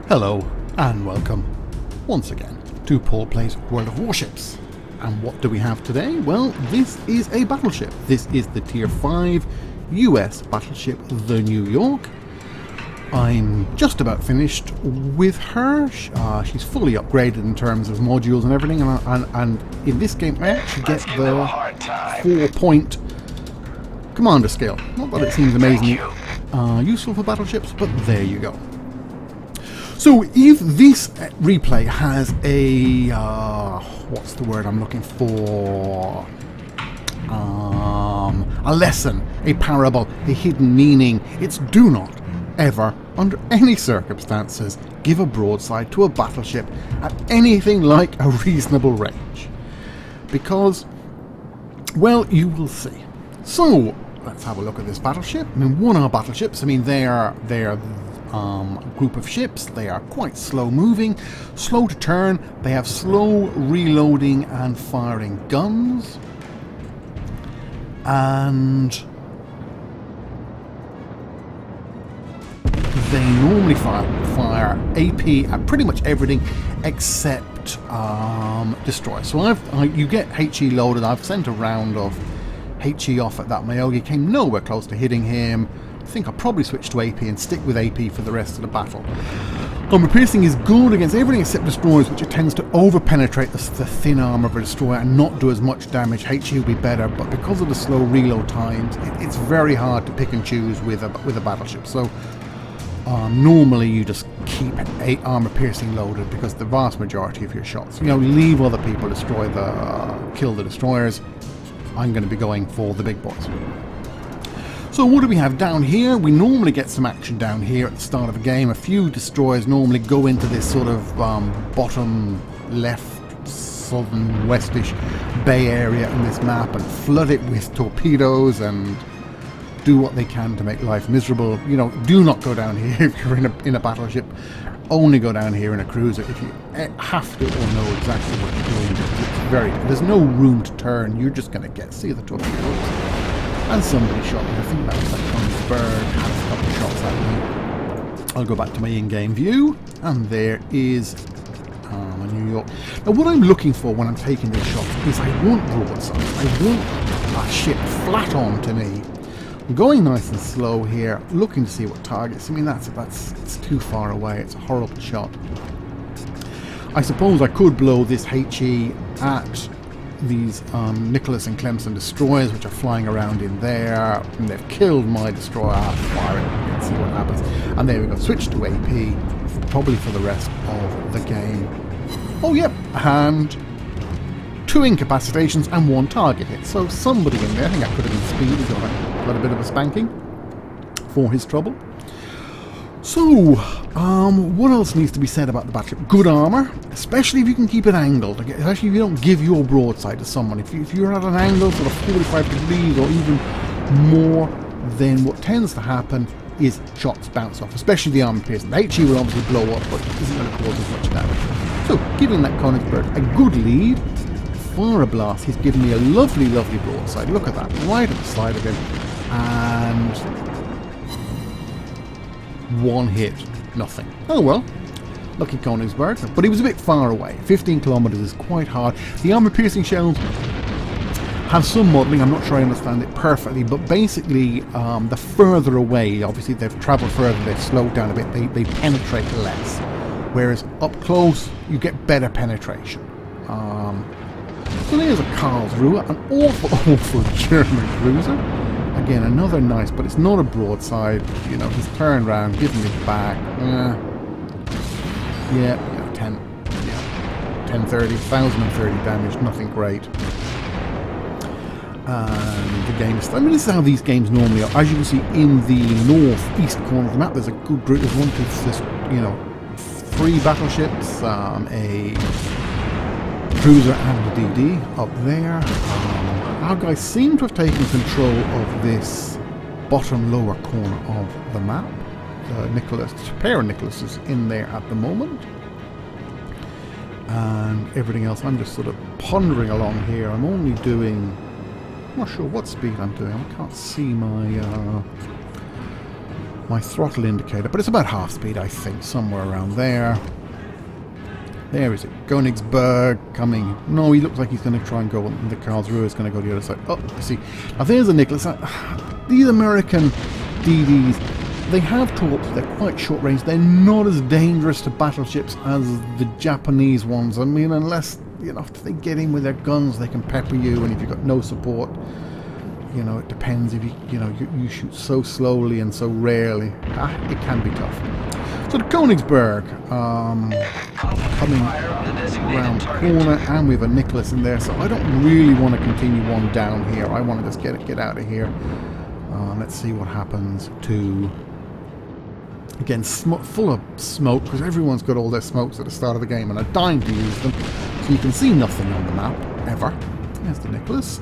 Hello and welcome once again to Paul Plays World of Warships. And what do we have today? Well, this is a battleship. This is the Tier 5 US battleship, the New York. I'm just about finished with her. She's fully upgraded in terms of modules and everything, and in this game I actually get the 4-point commander skill. Not that it seems amazingly useful for battleships, but there you go. So if this replay has a what's the word I'm looking for? A lesson, a parable, a hidden meaning, it's do not ever, under any circumstances, give a broadside to a battleship at anything like a reasonable range. Because, well, you will see. So, let's have a look at this battleship. I mean, what are battleships? I mean, they are a group of ships. They are quite slow moving, slow to turn. They have slow reloading and firing guns. And they normally fire AP at pretty much everything except destroy. So you get HE loaded. I've sent a round of HE off at that Mayogi. Came nowhere close to hitting him. I think I'll probably switch to AP and stick with AP for the rest of the battle. Armor piercing is good against everything except destroyers, which it tends to over-penetrate the thin armor of a destroyer and not do as much damage. HE will be better, but because of the slow reload times, it's very hard to pick and choose with a battleship. So normally you just keep armor piercing loaded because the vast majority of your shots, leave other people kill the destroyers. I'm going to be going for the big boys. So what do we have down here? We normally get some action down here at the start of a game. A few destroyers normally go into this sort of bottom left, southern westish bay area in this map and flood it with torpedoes and do what they can to make life miserable. Do not go down here if you're in a battleship. Only go down here in a cruiser if you have to or know exactly what you're doing. There's no room to turn. You're just going to see the torpedoes. And somebody shot me. I think that was that Bird had a couple of shots at me. I'll go back to my in-game view, and there is a New York. Now, what I'm looking for when I'm taking these shots is I want broadside. I want a ship flat on to me. I'm going nice and slow here, looking to see what targets. I mean, it's too far away. It's a horrible shot. I suppose I could blow this HE at these Nicholas and Clemson destroyers, which are flying around in there, and they've killed my destroyer. I'll fire it and see what happens. And there we go, switch to AP, probably for the rest of the game. Oh yep, and 2 incapacitations and 1 target hit. So somebody in there, I think that could have been Speed, he got a bit of a spanking for his trouble. So, what else needs to be said about the battleship? Good armor, especially if you can keep it angled. Especially if you don't give your broadside to someone. If you're at an angle sort of 45 degrees or even more, then what tends to happen is shots bounce off, especially the armor piercing. The HE will obviously blow up, but it isn't going to cause as much damage. So, giving that Königsberg a good lead. Fire a blast. He's given me a lovely, lovely broadside. Look at that, right at the side of him. And 1 hit, nothing. Oh well, lucky Königsberg, but he was a bit far away. 15 kilometers is quite hard. The armor piercing shells have some modelling. I'm not sure I understand it perfectly, but basically the further away, obviously they've travelled further, they've slowed down a bit, they penetrate less, whereas up close you get better penetration. So there's a Karlsruhe, an awful German cruiser. Again, another nice, but it's not a broadside. He's turned around, giving it back. 1030 damage, nothing great. And the game is. I mean, this is how these games normally are. As you can see, in the northeast corner of the map, there's a good group. There's 3 battleships, a cruiser and a DD up there. Our guys seem to have taken control of this bottom lower corner of the map. Nicholas, a pair of Nicholases in there at the moment. And everything else, I'm just sort of pondering along here. I'm only doing, I'm not sure what speed I'm doing. I can't see my my throttle indicator, but it's about half speed, I think, somewhere around there. There is it. Königsberg coming. No, he looks like he's going to try and go. The Karlsruhe is going to go the other side. Oh, I see. Now there's a Nicholas. These American DDs, they have torps. They're quite short range. They're not as dangerous to battleships as the Japanese ones. I mean, unless, you know, if they get in with their guns, they can pepper you. And if you've got no support, you know, it depends. If you shoot so slowly and so rarely, it can be tough. So the Königsberg coming around the corner, and we have a Nicholas in there. So I don't really want to continue on down here. I want to just get out of here. Let's see what happens to, again, full of smoke, because everyone's got all their smokes at the start of the game and are dying to use them. So you can see nothing on the map ever. There's the Nicholas.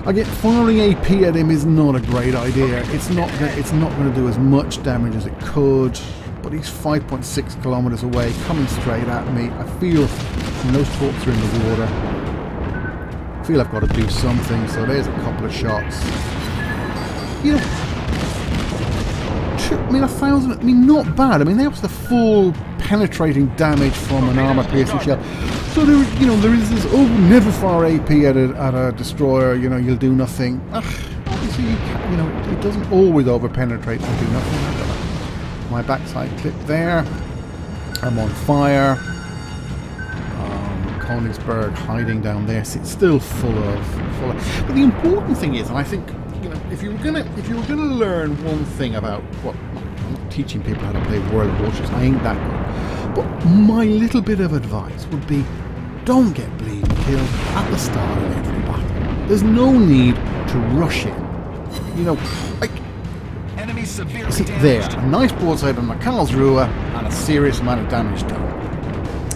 Again, firing AP at him is not a great idea. It's not going to do as much damage as it could, but he's 5.6 kilometers away, coming straight at me. I feel, when those torps are in the water, I feel I've got to do something. So there's a couple of shots. You know, I mean, 1,000. I mean, not bad. I mean, that was the full penetrating damage from an armor-piercing shell. So there, you know, there is this, oh, never fire AP at a destroyer. You know, you'll do nothing. Obviously, you know, it doesn't always over-penetrate and do nothing. I've got my backside clip there. I'm on fire. Königsberg hiding down there. So it's still full of. But the important thing is, and I think, you know, if you were gonna learn one thing about what, I'm not teaching people how to play World of Warships, I ain't that good. But my little bit of advice would be, don't get bleeding killed at the start of every battle. There's no need to rush in. You know, like, enemy severely see, damaged. there, a nice broadside on the Karlsruhe and a serious amount of damage done.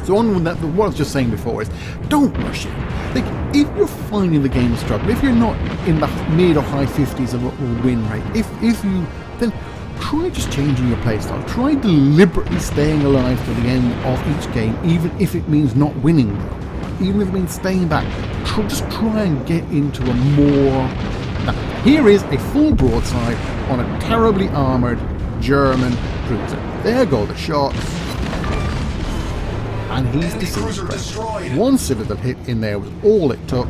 So on that, what I was just saying before is, don't rush in. Like, if you're finding the game a struggle, if you're not in the mid or high 50s of a win rate, if you, then try just changing your playstyle. Try deliberately staying alive to the end of each game, even if it means not winning them. Even if it means staying back. Just try and get into a more... Now, here is a full broadside on a terribly armoured German cruiser. There go the shots. And he's disintegrated. One Citadel hit in there was all it took,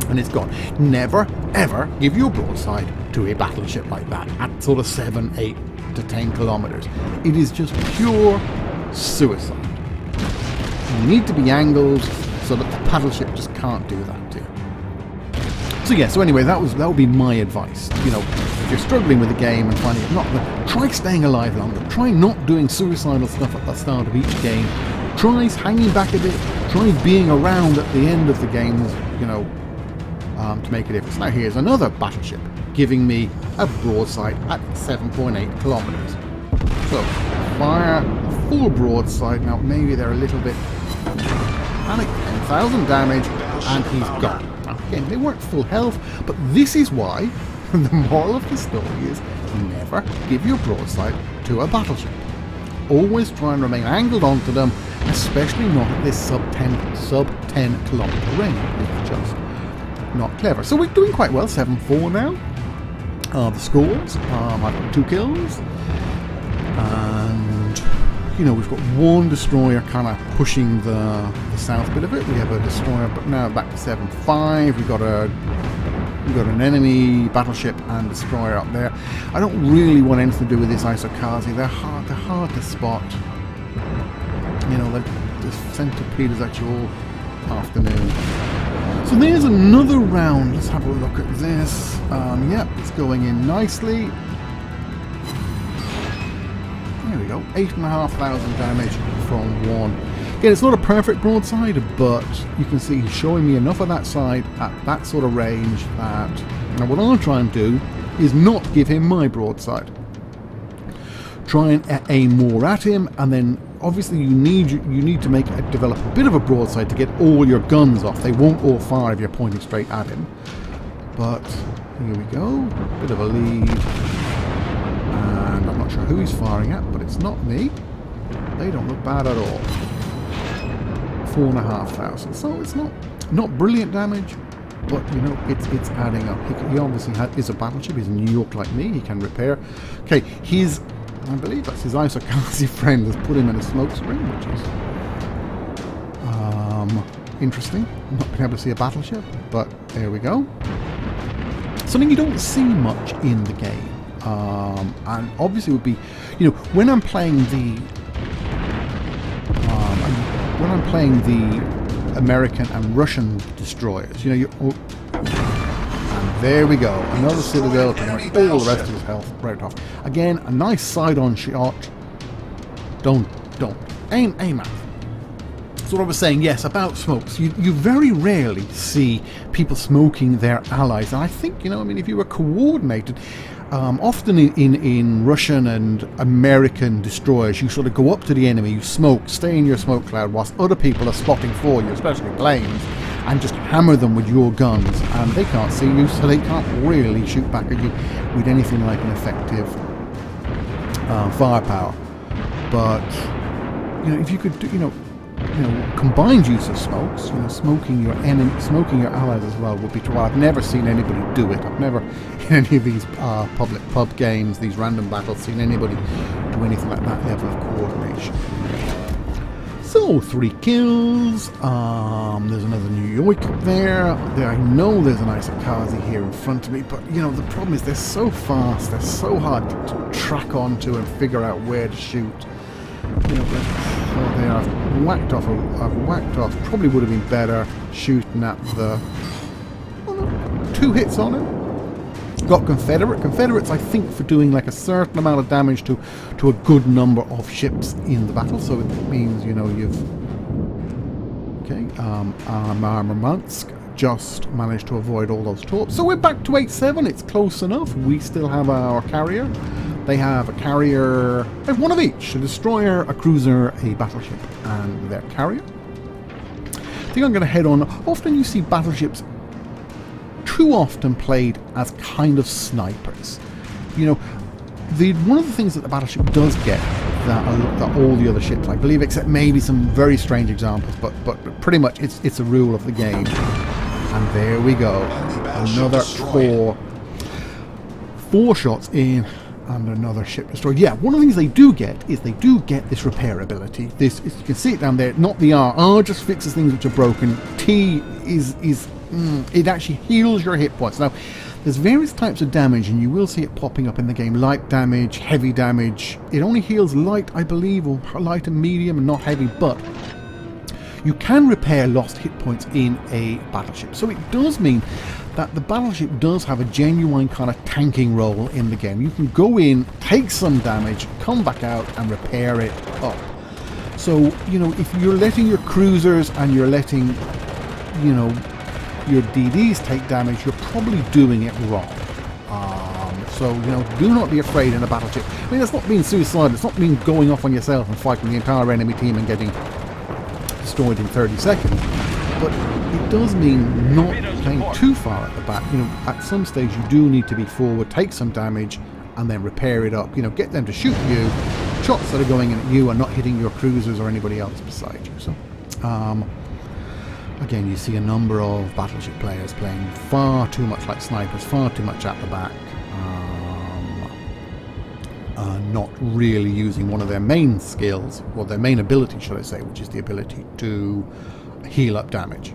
and it's gone. Never, ever give your broadside to a battleship like that at sort of 7, 8 to 10 kilometers. It is just pure suicide. You need to be angled so that the battleship just can't do that to you. So yeah, so anyway, that would be my advice. You know, if you're struggling with the game and finding it not, try staying alive longer. Try not doing suicidal stuff at the start of each game. Try hanging back a bit. Try being around at the end of the games, you know, to make a difference. Now here's another battleship giving me a broadside at 7.8 kilometers. So fire a full broadside. Now maybe they're a little bit panic. 10,000 damage, and he's gone. Now, again, they weren't full health, but this is why the moral of the story is never give your broadside to a battleship. Always try and remain angled onto them, especially not at this sub 10 kilometer range. It's just not clever. So we're doing quite well, 7-4 now. The scores, I've got 2 kills, and you know, we've got one destroyer kind of pushing the south bit of it. We have a destroyer, but now back to 7-5. We've got an enemy battleship and destroyer up there. I don't really want anything to do with this Isokazi. They're hard to spot. You know, the centipede is actually all afternoon. So there's another round. Let's have a look at this. Yep, it's going in nicely. There we go. 8,500 damage from one. Again, it's not a perfect broadside, but you can see he's showing me enough of that side at that sort of range that... Now what I'll try and do is not give him my broadside. Try and aim more at him, and then obviously you need to develop a bit of a broadside to get all your guns off. They won't all fire if you're pointing straight at him. But here we go. Bit of a lead. And I'm not sure who he's firing at, but it's not me. They don't look bad at all. 4,500. So it's not brilliant damage, but you know, it's adding up. He obviously is a battleship. He's in New York like me. He can repair. Okay, I believe that's his Isokazi friend has put him in a smoke screen, which is interesting. I'm not being able to see a battleship, but there we go. Something you don't see much in the game, and obviously would be, you know, when I'm playing the American and Russian destroyers, you know, and there we go, another citadel, and all the rest of his health right off. Again, a nice side-on shot. Don't aim at. So what I was saying, yes, about smokes. You very rarely see people smoking their allies, and I think, you know, I mean, if you were coordinated, often in Russian and American destroyers, you sort of go up to the enemy, you smoke, stay in your smoke cloud whilst other people are spotting for you, especially planes, and just hammer them with your guns, and they can't see you, so they can't really shoot back at you with anything like an effective firepower. But you know, if you could do, you know, combined use of smokes, you know, smoking your allies as well would be true. I've never seen anybody do it. I've never, in any of these public pub games, these random battles, seen anybody do anything like that level of coordination. So 3 kills. There's another New York up there. I know there's an Isokazi here in front of me, but you know, the problem is they're so fast, they're so hard to track onto and figure out where to shoot. You know, oh, there, I've whacked off. Probably would have been better shooting at the 2 hits on it. Got Confederates, I think, for doing like a certain amount of damage to a good number of ships in the battle. So it means, you know, you've Murmansk just managed to avoid all those torps. So we're back to 8-7. It's close enough. We still have our carrier. They have a carrier, they have one of each, a destroyer, a cruiser, a battleship, and their carrier. I think I'm going to head on. Often you see battleships too often played as kind of snipers. You know, one of the things that the battleship does get that all the other ships, I believe, except maybe some very strange examples, but pretty much it's a rule of the game. And there we go, another 4 shots in. And another ship destroyed. Yeah, one of the things they do get is they do get this repair ability. This, you can see it down there, not the R. R just fixes things which are broken. T it actually heals your hit points. Now, there's various types of damage, and you will see it popping up in the game. Light damage, heavy damage. It only heals light, I believe, or light and medium, and not heavy, but you can repair lost hit points in a battleship. So it does mean that the battleship does have a genuine kind of tanking role in the game. You can go in, take some damage, come back out and repair it up. So, you know, if you're letting your cruisers and you're letting, you know, your DDs take damage, you're probably doing it wrong. So, you know, do not be afraid in a battleship. I mean, it's not being suicidal, it's not being going off on yourself and fighting the entire enemy team and getting destroyed in 30 seconds. But it does mean not playing too far at the back. You know, at some stage you do need to be forward, take some damage, and then repair it up. You know, get them to shoot you. Shots that are going in at you are not hitting your cruisers or anybody else beside you. So, again, you see a number of battleship players playing far too much like snipers, far too much at the back. Not really using one of their main skills, or their main ability, should I say, which is the ability to heal up damage.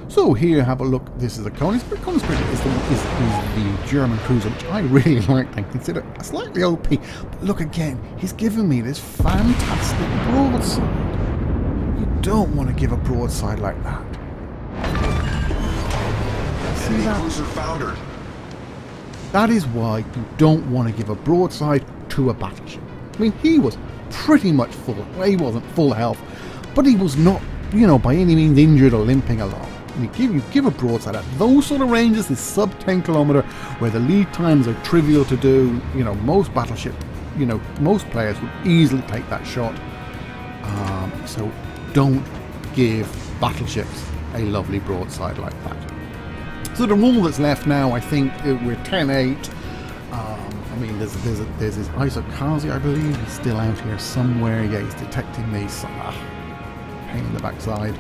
So here, have a look. This is a Königsberg. Königsberg is the German cruiser, which I really like and consider slightly OP. But look again, he's given me this fantastic broadside. You don't want to give a broadside like that. See that? Cruiser foundered. That is why you don't want to give a broadside to a battleship. I mean, he was pretty much full. Well, he wasn't full health, but he was not, you know, by any means injured or limping along. And you give a broadside at those sort of ranges, this sub 10 kilometer, where the lead times are trivial to do. You know, most battleship, you know, most players would easily take that shot. So don't give battleships a lovely broadside like that. So the rule that's left now, I think we're 10-8. I mean, there's this Isokazi, I believe. He's still out here somewhere. Yeah, he's detecting me. So, pain in the backside.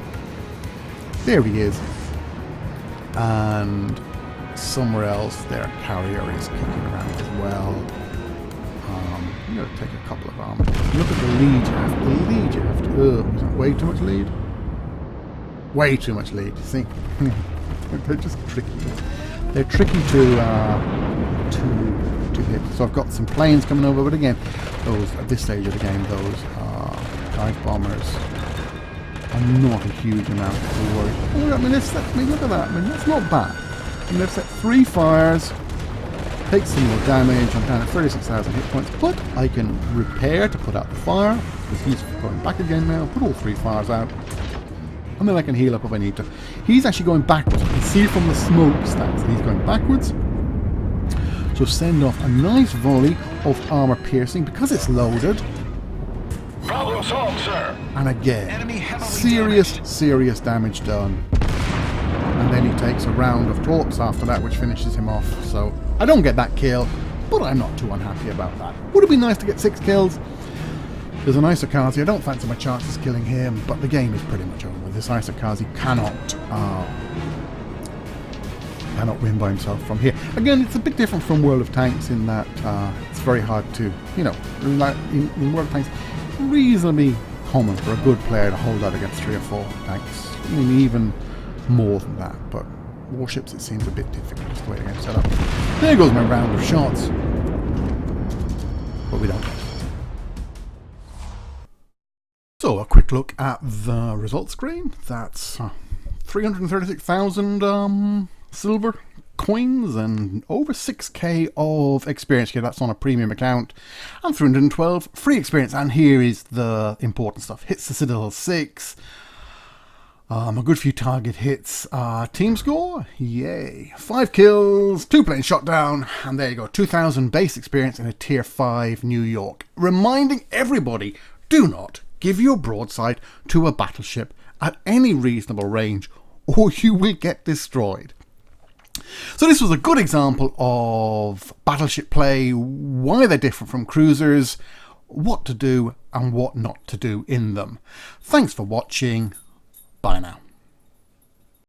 There he is. And somewhere else their carrier is kicking around as well. I'm going to take a couple of armor. Look at the lead you have. The lead you have to... is that way too much lead? Way too much lead. See? They're just tricky. They're tricky to hit. So I've got some planes coming over, but again, those at this stage of the game, those dive bombers are not a huge amount to worry. Oh, I mean, look at that. I mean, that's not bad. And they've set 3 fires. Take some more damage. I'm down at 36,000 hit points, but I can repair to put out the fire because he's going back again now. Put all 3 fires out. And then I can heal up if I need to. He's actually going backwards. You can see from the smokestacks that he's going backwards. So send off a nice volley of armor piercing because it's loaded. Problem solved, sir. And again, Enemy heavily serious damage done. And then he takes a round of torps after that, which finishes him off. So I don't get that kill, but I'm not too unhappy about that. Would have been nice to get 6 kills. There's an Isakazi. I don't fancy my chances killing him, but the game is pretty much over. This Isakazi cannot win by himself from here. Again, it's a bit different from World of Tanks in that it's very hard to, you know, in World of Tanks, reasonably common for a good player to hold out against 3 or 4 tanks. I mean, even more than that, but Warships, it seems a bit difficult just the way the game's set up. There goes my round of shots. But we don't get it. So, a quick look at the results screen. That's 336,000 silver coins and over 6k of experience. Yeah, that's on a premium account. And 312 free experience. And here is the important stuff. Hits the Citadel 6. A good few target hits. Team score? Yay. 5 kills, 2 planes shot down, and there you go. 2,000 base experience in a Tier 5 New York. Reminding everybody, do not give your broadside to a battleship at any reasonable range, or you will get destroyed. So this was a good example of battleship play, why they're different from cruisers, what to do and what not to do in them. Thanks for watching. Bye now.